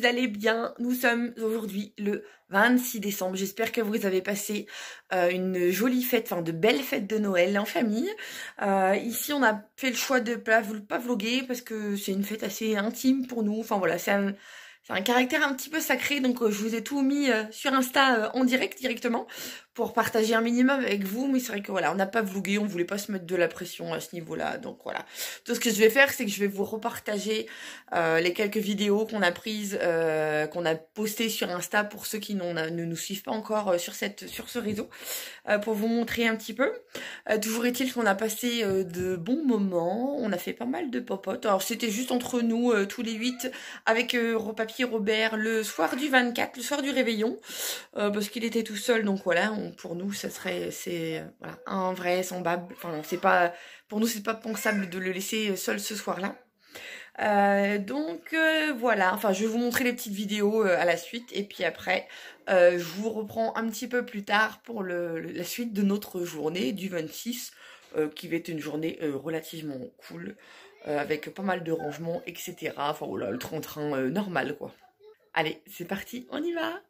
vous allez bien. Nous sommes aujourd'hui le 26 décembre. J'espère que vous avez passé une jolie fête, enfin de belles fêtes de Noël en famille. Ici, on a fait le choix de pas vloguer parce que c'est une fête assez intime pour nous. Enfin voilà, c'est un caractère un petit peu sacré. Donc je vous ai tout mis sur Insta en direct directement pour partager un minimum avec vous. Mais c'est vrai que voilà, on n'a pas vlogué, on voulait pas se mettre de la pression à ce niveau-là. Donc voilà. Tout ce que je vais faire, c'est que je vais vous repartager les quelques vidéos qu'on a prises, qu'on a postées sur Insta pour ceux qui ne nous suivent pas encore sur ce réseau, pour vous montrer un petit peu. Toujours est-il qu'on a passé de bons moments, on a fait pas mal de popotes. Alors c'était juste entre nous, tous les 8, avec Papier Robert, le soir du 24, le soir du réveillon, parce qu'il était tout seul, donc voilà, pour nous, c'est voilà, invraisemblable. Enfin, c'est pas, pour nous, c'est pas pensable de le laisser seul ce soir-là. Donc voilà, enfin je vais vous montrer les petites vidéos à la suite et puis après je vous reprends un petit peu plus tard pour la suite de notre journée du 26 qui va être une journée relativement cool avec pas mal de rangements, etc. Enfin voilà, le train-train normal quoi. Allez, c'est parti, on y va!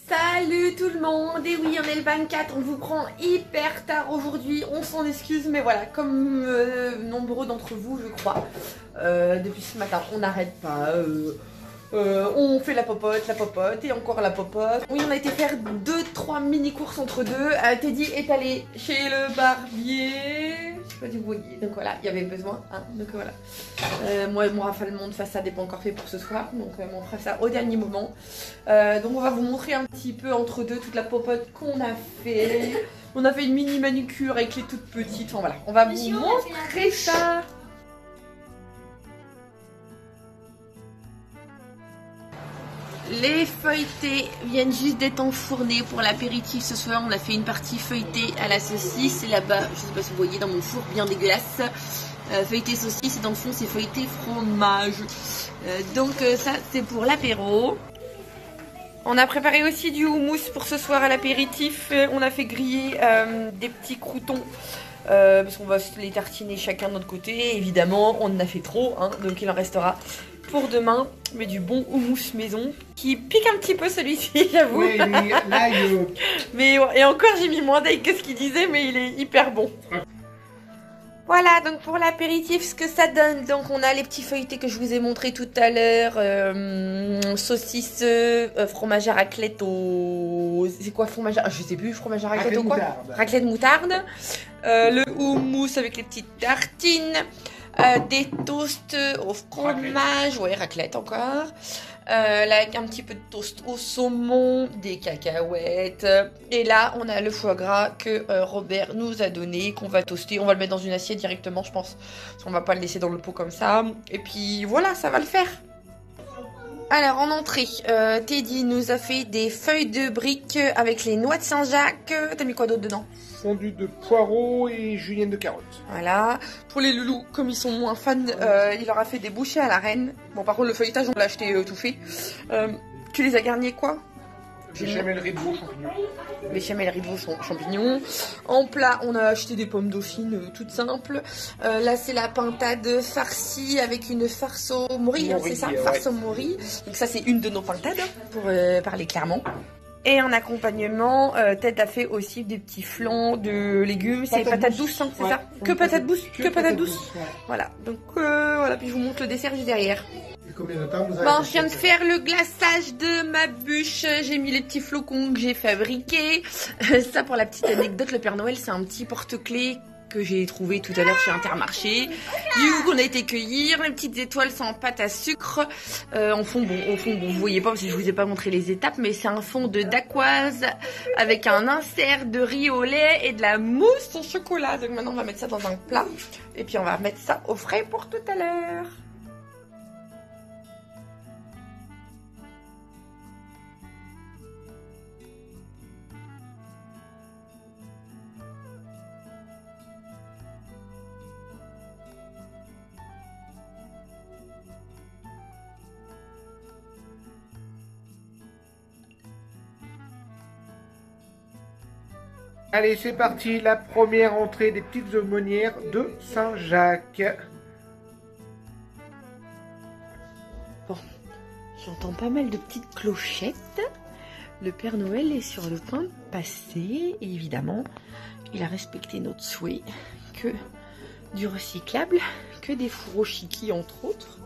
Salut tout le monde, et oui on est le 24, on vous prend hyper tard aujourd'hui, on s'en excuse mais voilà, comme nombreux d'entre vous je crois, depuis ce matin on n'arrête pas, on fait la popote et encore la popote. Oui on a été faire 2-3 mini courses entre deux, Teddy est allé chez le barbier, je sais pas si vous voyez, donc voilà, il y avait besoin, hein, donc voilà. Moi mon rafalement de façade n'est pas encore fait pour ce soir, donc on fera ça au dernier moment. Donc on va vous montrer un petit peu entre deux toute la popote qu'on a fait. On a fait une mini manucure avec les toutes petites, enfin voilà, on va vous montrer ça. Les feuilletés viennent juste d'être enfournés pour l'apéritif ce soir. On a fait une partie feuilletée à la saucisse et là-bas, je sais pas si vous voyez dans mon four bien dégueulasse, feuilleté saucisse et dans le fond c'est feuilleté fromage. Donc ça c'est pour l'apéro. On a préparé aussi du houmous pour ce soir à l'apéritif. On a fait griller des petits croûtons. Parce qu'on va se les tartiner chacun de notre côté. Évidemment, on en a fait trop, hein, donc il en restera pour demain. Mais du bon houmous maison qui pique un petit peu celui-ci, j'avoue. Oui, mais et encore, j'ai mis moins d'ail que ce qu'il disait, mais il est hyper bon. Voilà, donc pour l'apéritif, ce que ça donne, donc on a les petits feuilletés que je vous ai montré tout à l'heure, saucisse, fromage à raclette au... C'est quoi fromage à... Je sais plus, fromage à raclette au quoi? Raclette moutarde. Le houmous avec les petites tartines, des toasts au fromage, ouais, raclette encore. Là, avec un petit peu de toast au saumon, des cacahuètes. Et là, on a le foie gras que Robert nous a donné, qu'on va toaster. On va le mettre dans une assiette directement, je pense. Parce qu'on va pas le laisser dans le pot comme ça. Et puis voilà, ça va le faire. Alors, en entrée, Teddy nous a fait des feuilles de briques avec les noix de Saint-Jacques. T'as mis quoi d'autre dedans? Fondu de poireaux et julienne de carottes. Voilà. Pour les loulous, comme ils sont moins fans, il leur a fait des bouchées à la reine. Bon, par contre, le feuilletage, on l'a acheté tout fait. Tu les as garnis quoi? Béchamel riz de veau champignons. Béchamel riz de veau champignons. En plat, on a acheté des pommes dauphines toutes simples. Là, c'est la pintade farcie avec une farce au mori, hein, c'est ça? Farce au mori. Donc ça, c'est une de nos pintades, pour parler clairement. Et en accompagnement, Ted a fait aussi des petits flancs de légumes. C'est patates douces, hein, c'est ça? Que patates douces, que patates douces. Voilà. Donc voilà, puis je vous montre le dessert juste derrière. Combien de temps vous avez Bon, je viens de faire le glaçage de ma bûche. J'ai mis les petits flocons que j'ai fabriqués. Ça, pour la petite anecdote, le Père Noël, c'est un petit porte-clés que j'ai trouvé tout à l'heure chez Intermarché. Du coup, on a été cueillir. Les petites étoiles sont en pâte à sucre. Au fond, bon, vous voyez pas parce que je vous ai pas montré les étapes, mais c'est un fond de dacquoise avec un insert de riz au lait et de la mousse au chocolat. Donc maintenant, on va mettre ça dans un plat. Et puis, on va mettre ça au frais pour tout à l'heure. Allez, c'est parti, la première entrée des petites aumônières de Saint-Jacques. Bon, je suis en J'entends pas mal de petites clochettes. Le Père Noël est sur le point de passer. Et évidemment, il a respecté notre souhait que du recyclable, que des fourreaux Chiki entre autres.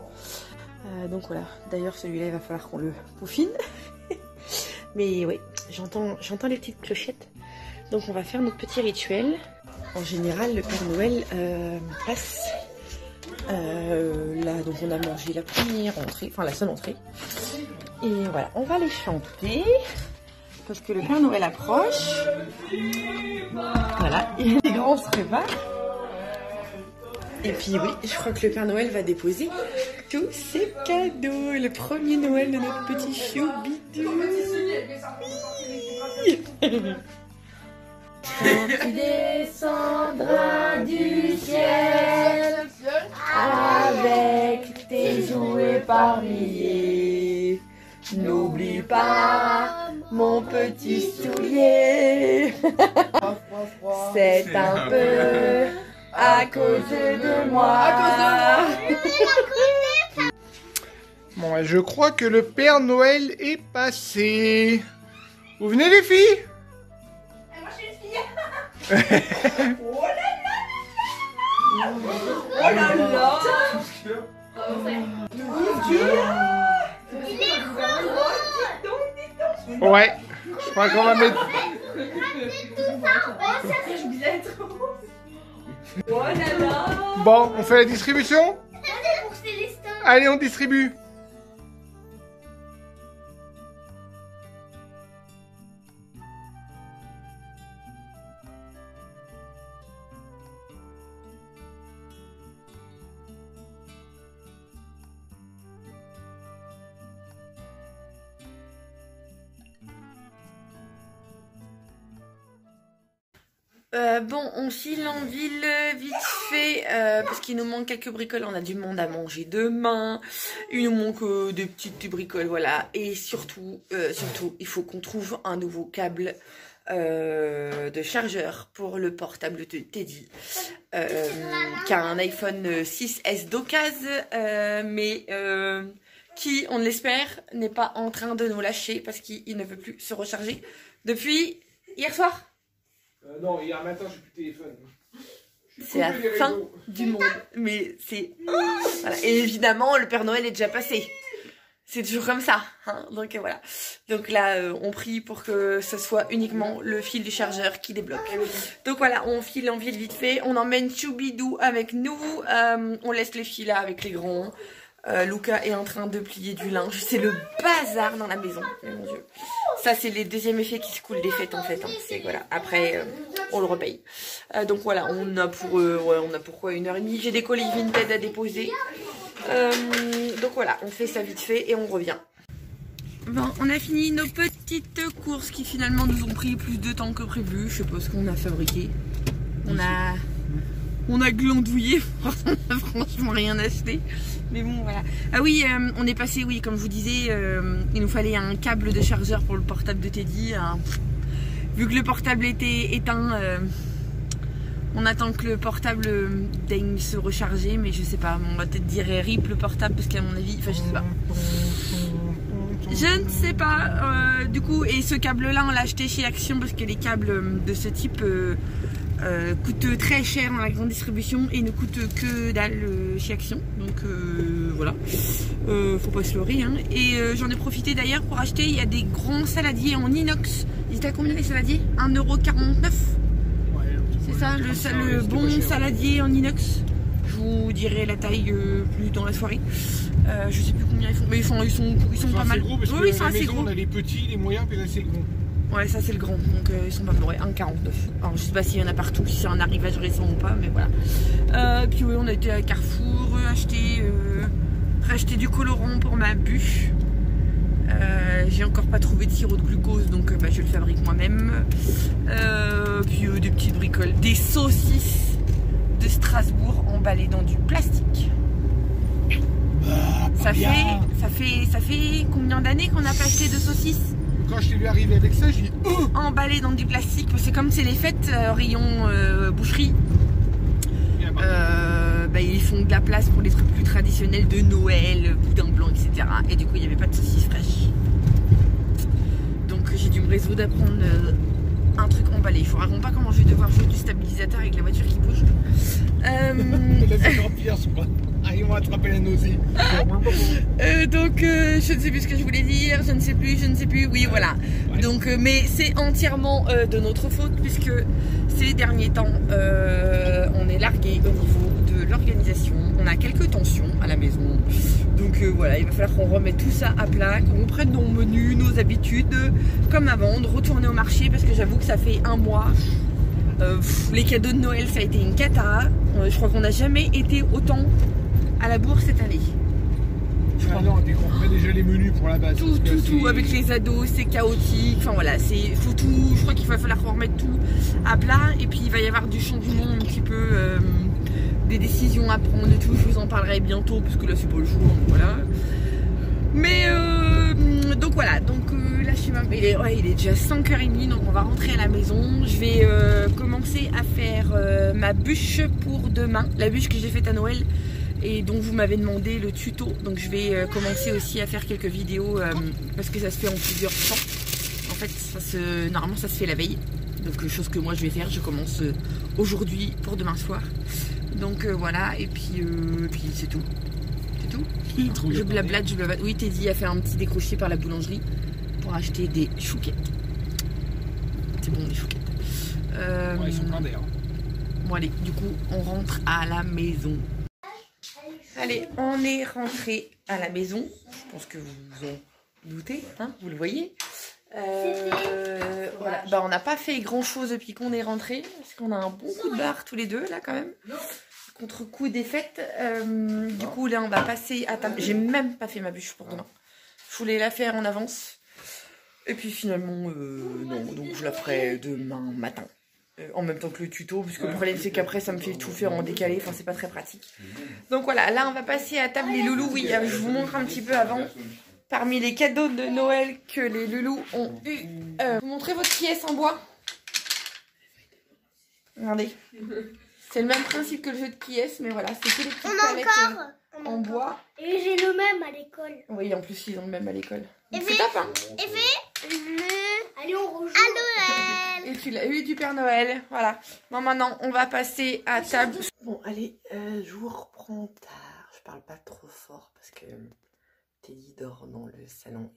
Donc voilà, d'ailleurs celui-là il va falloir qu'on le peaufine. Mais oui, j'entends les petites clochettes. Donc on va faire notre petit rituel. En général, le Père Noël passe. Là, donc on a mangé la première entrée, enfin la seule entrée. Et voilà, on va les chanter. Parce que le Père Noël approche. Voilà, et les grands se préparent. Et puis oui, je crois que le Père Noël va déposer tous ses cadeaux. Le premier Noël de notre petit Choubidou. Quand tu descendras du ciel avec tes jouets par milliers, n'oublie pas mon petit soulier. C'est un peu à cause de moi. Bon, je crois que le Père Noël est passé. Vous venez les filles? Moi je suis une fille. Oh là là. Oh là là. Ouais, je crois qu'on va mettre... Oh là là. Bon, on fait la distribution? C'est pour Célestin. Allez, on distribue. Bon, on file en ville vite fait parce qu'il nous manque quelques bricoles. On a du monde à manger demain. Il nous manque des petites bricoles, voilà. Et surtout, il faut qu'on trouve un nouveau câble de chargeur pour le portable de Teddy, qui a un iPhone 6S d'occasion, mais qui, on l'espère, n'est pas en train de nous lâcher parce qu'il ne veut plus se recharger depuis hier soir. Non, hier matin, j'ai plus de téléphone. C'est la fin du monde. Mais c'est... Voilà. Et évidemment, le Père Noël est déjà passé. C'est toujours comme ça. Hein, donc voilà. Donc là, on prie pour que ce soit uniquement le fil du chargeur qui débloque. Donc voilà, on file en ville vite fait. On emmène Choubidou avec nous. On laisse les filles là avec les grands. Luca est en train de plier du linge. C'est le bazar dans la maison. Oh mon Dieu. Ça, c'est les deuxièmes effets qui se coulent des fêtes en fait. Hein. Voilà. Après, on le repaye. Donc voilà, on a pour quoi 1h30. J'ai des colis Vinted à déposer. Donc voilà, on fait ça vite fait et on revient. Bon, on a fini nos petites courses qui finalement nous ont pris plus de temps que prévu. Je sais pas ce qu'on a fabriqué. On a glandouillé, on a franchement rien acheté. Mais bon, voilà. Ah oui, on est passé, oui, comme je vous disais, il nous fallait un câble de chargeur pour le portable de Teddy. Vu que le portable était éteint, on attend que le portable daigne se recharger. Mais je sais pas, on va peut-être dire RIP le portable parce qu'à mon avis, enfin je sais pas. Je ne sais pas. Du coup, et ce câble-là, on l'a acheté chez Action parce que les câbles de ce type... coûte très cher dans la grande distribution et ne coûte que dalle chez Action, donc voilà, faut pas se leurrer hein. Et j'en ai profité d'ailleurs pour acheter, il y a des grands saladiers en inox. Ils étaient à combien les saladiers? 1,49 €. C'est ça, le bon saladier en inox. Je vous dirai la taille plus dans la soirée. Je sais plus combien ils font, mais ils sont pas mal. Gros parce oui, que c'est assez gros. On a les petits, les moyens, puis là c'est le gros. Ouais, ça c'est le grand, donc ils sont pas mal, ouais, 1,49 €. Alors je sais pas s'il y en a partout, si c'est un arrivage récent ou pas, mais voilà. Puis oui, on a été à Carrefour, racheter du colorant pour ma bûche. J'ai encore pas trouvé de sirop de glucose, donc je le fabrique moi-même. Puis des petites bricoles, des saucisses de Strasbourg emballées dans du plastique. Ça fait combien d'années qu'on n'a pas acheté de saucisses? Quand je t'ai vu arriver avec ça, j'ai dit emballé dans du plastique. C'est comme c'est les fêtes, rayon boucherie. ils font de la place pour les trucs plus traditionnels de Noël, boudin blanc, etc. Et du coup, il n'y avait pas de saucisses fraîches. Donc j'ai dû me résoudre à prendre un truc emballé. Il faut vraiment pas comment je vais devoir jouer du stabilisateur avec la voiture qui bouge. C'est encore pire, je crois. Ah, ils vont attraper la nausée. Donc je ne sais plus ce que je voulais dire, je ne sais plus, oui voilà. Ouais. Donc mais c'est entièrement de notre faute puisque ces derniers temps on est largué au niveau de l'organisation, on a quelques tensions à la maison. Donc voilà, il va falloir qu'on remette tout ça à plat, qu'on reprenne nos menus, nos habitudes comme avant, de retourner au marché parce que j'avoue que ça fait un mois. Les cadeaux de Noël ça a été une cata. Je crois qu'on n'a jamais été autant à la bourse cette année. Je crois non, on fait déjà les menus pour la base. Tout avec les ados, c'est chaotique. Enfin voilà, faut tout. Je crois qu'il va falloir remettre tout à plat. Et puis il va y avoir du changement un petit peu, des décisions à prendre et tout. Je vous en parlerai bientôt parce que là c'est pas le jour. Donc voilà. Mais donc voilà. Donc là je suis même. Il est déjà 5h30. Donc on va rentrer à la maison. Je vais commencer à faire ma bûche pour demain. La bûche que j'ai faite à Noël. Et dont vous m'avez demandé le tuto, donc je vais commencer aussi à faire quelques vidéos parce que ça se fait en plusieurs temps. En fait, normalement ça se fait la veille, donc chose que moi je vais faire, je commence aujourd'hui pour demain soir. Donc voilà, et puis c'est tout. C'est tout. Je blablate. Oui, Teddy a fait un petit décroché par la boulangerie pour acheter des chouquettes. C'est bon, des chouquettes. Ouais, ils sont pleins d'air. Bon allez, du coup on rentre à la maison. Allez, on est rentré à la maison. Je pense que vous vous en doutez, hein, vous le voyez. Voilà. On n'a pas fait grand chose depuis qu'on est rentré, parce qu'on a un bon coup de barre tous les deux là quand même. Contre-coup des fêtes. Du coup là on va passer à table. J'ai même pas fait ma bûche pour demain. Je voulais la faire en avance. Et puis finalement non, donc je la ferai demain matin. En même temps que le tuto, parce que le problème c'est qu'après ça me fait tout faire en décalé, enfin c'est pas très pratique. Donc voilà, là on va passer à table les loulous. Oui, je vous montre un petit peu avant, parmi les cadeaux de Noël que les loulous ont eu. Vous montrez votre pièce en bois. Regardez, c'est le même principe que le jeu de pièces, mais voilà, c'est que les petites palettes en bois. Et j'ai le même à l'école. Oui, en plus ils ont le même à l'école. Et C'est top, hein. Allez, on rejoue. Et tu l'as eu du Père Noël, voilà. Bon, maintenant, on va passer à table. Bon, allez, je vous reprends tard. Je parle pas trop fort parce que Teddy dort dans le salon.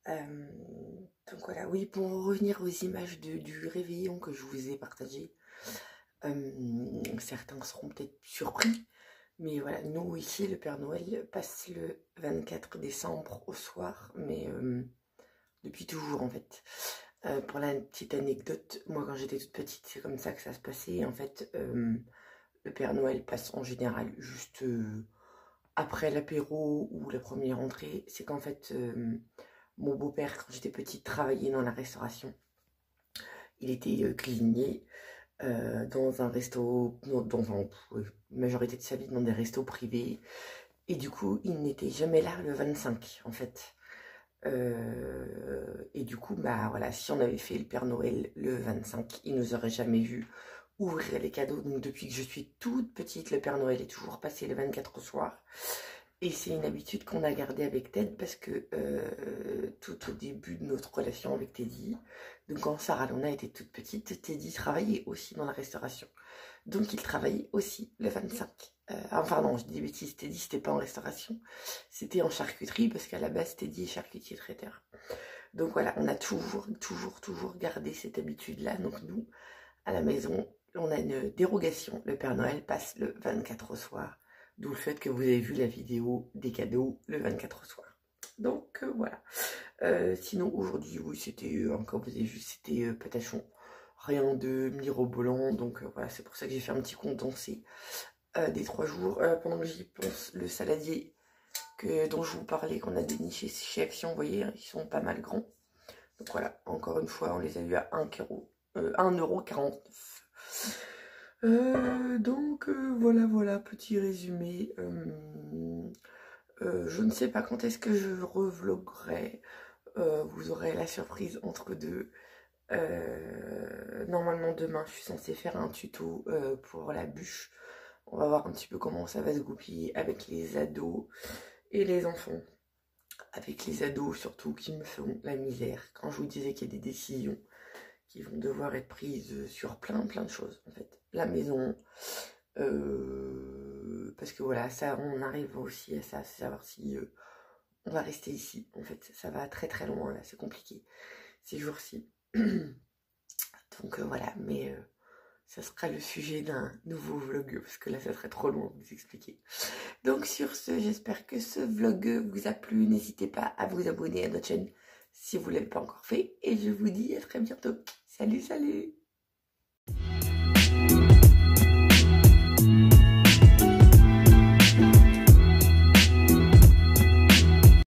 Donc voilà, oui, pour revenir aux images du réveillon que je vous ai partagé, certains seront peut-être surpris. Mais voilà, nous ici, le Père Noël passe le 24 décembre au soir, mais depuis toujours en fait. Pour la petite anecdote, moi quand j'étais toute petite, c'est comme ça que ça se passait. En fait, le Père Noël passe en général juste après l'apéro ou la première entrée. C'est qu'en fait, mon beau-père, quand j'étais petite, travaillait dans la restauration. Il était cuisinier dans un resto, majorité de sa vie dans des restos privés. Et du coup, il n'était jamais là le 25 en fait. Et du coup, bah voilà, si on avait fait le Père Noël le 25, il nous aurait jamais vu ouvrir les cadeaux. Donc depuis que je suis toute petite, le Père Noël est toujours passé le 24 au soir. Et c'est une habitude qu'on a gardée avec Ted parce que tout au début de notre relation avec Teddy, donc quand Sarah Luna était toute petite, Teddy travaillait aussi dans la restauration. Donc il travaillait aussi le 25. Enfin non, je dis des bêtises, Teddy c'était pas en restauration, c'était en charcuterie parce qu'à la base Teddy est charcutier traiteur. Donc voilà, on a toujours gardé cette habitude-là. Donc nous, à la maison, on a une dérogation. Le Père Noël passe le 24 au soir. D'où le fait que vous avez vu la vidéo des cadeaux le 24 au soir. Donc voilà. Sinon aujourd'hui, oui, c'était, comme vous avez vu, c'était patachon. Rien de mirobolant. Donc voilà, c'est pour ça que j'ai fait un petit condensé des 3 jours. Pendant que j'y pense, le saladier dont je vous parlais, qu'on a déniché chez Action, vous voyez, hein, ils sont pas mal grands. Donc voilà, encore une fois, on les a eu à 1,49 €. Donc voilà, petit résumé. Je ne sais pas quand est-ce que je revloguerai. Vous aurez la surprise entre deux. Normalement demain je suis censée faire un tuto pour la bûche On va voir un petit peu comment ça va se goupiller avec les ados et les enfants. Avec les ados surtout qui me font la misère. Quand je vous disais qu'il y a des décisions qui vont devoir être prises sur plein de choses en fait. La maison, parce que voilà, ça on arrive aussi à ça, c'est savoir si on va rester ici. En fait, ça va très loin là, c'est compliqué ces jours-ci. Donc voilà, mais ça sera le sujet d'un nouveau vlog, parce que là ça serait trop long de vous expliquer. Donc sur ce, j'espère que ce vlog vous a plu. N'hésitez pas à vous abonner à notre chaîne si vous ne l'avez pas encore fait. Et je vous dis à très bientôt. Salut, salut!